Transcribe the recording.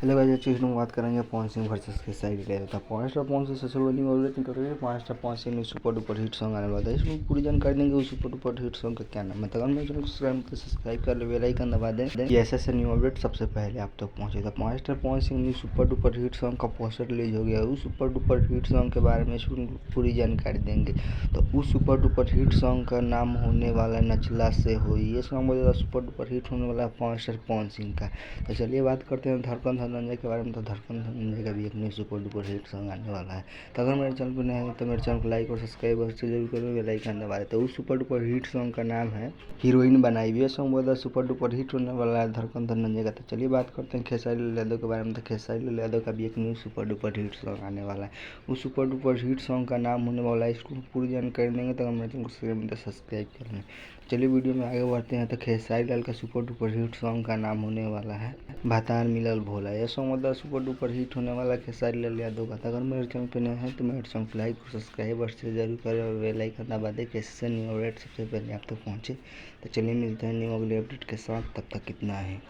Hello guys, आज चीज़ में बात करेंगे पवन सिंह वर्सेस खेसारी लाल का। पवन स्टार पवन सिंह सबसे बड़ी अपडेट निकल रही है। पवन स्टार पवन सिंह ने सुपर डुपर हिट सॉन्ग आने वाला है। इसमें पूरी जानकारी देंगे उस सुपर डुपर हिट सॉन्ग का क्या नाम है। तो अगर मेरे चैनल को सब्सक्राइब कर ले, बेल आइकन दबा दें कि ऐसे न्यू अपडेट सबसे पहले आप तक पहुंचे। तो पवन स्टार पवन सिंह ने सुपर डुपर हिट सॉन्ग का पोस्टर रिलीज हो गया। उस सुपर डुपर हिट सॉन्ग के बारे में पूरी जानकारी देंगे। तो उस सुपर डुपर हिट सॉन्ग का नाम होने वाला नचला से हुई। ये सॉन्ग बहुत ज़्यादा सुपर डुपर हिट होने वाला है पवन स्टार पवन सिंह का। तो चलिए बात करते हैं धड़कन धनंजय के बारे में। तो धड़कन धनंजय का भी एक new super duper hit song आने वाला है। तो अगर मेरे चैनल पर नए हैं तो मेरे चैनल को लाइक और सब्सक्राइब अवश्य जरूर करें, बेल आइकन दबा दें। तो उस सुपर डुपर हिट सॉन्ग का नाम है हीरोइन बनाई हुई। सॉन्ग बहुत सुपर डुपर हिट होने वाला है धड़कन धनंजय का। तो चलिए बात करते हैं खेसारी लाल यादव के बारे में। तो खेसारी लाल यादव का भी एक new super duper hit song आने वाला है। उस सुपर डुपर हिट सॉन्ग का नाम होने वाला है, इसको पूरी जानकारी देंगे। तो मेरे चैनल को सब्सक्राइब कर लें। चलिए वीडियो में आगे बढ़ते हैं। तो खेसारी लाल का सुपर डुपर हिट सॉन्ग का नाम होने वाला है भातार मिलल भोला। यह सॉन्ग मतलब सुपर डुपर हिट होने वाला है खेसारी लाल यादव का। अगर मेरे चैनल पे नए हैं तो मेरे चैनल को लाइक और सब्सक्राइब से जरूर करें और बेल आइकन दबा दें कैसे न्यू अपडेट सबसे पहले आप तक पहुँचे। तो चलिए मिलते हैं न्यू अगले अपडेट के साथ, तब तक कितना है।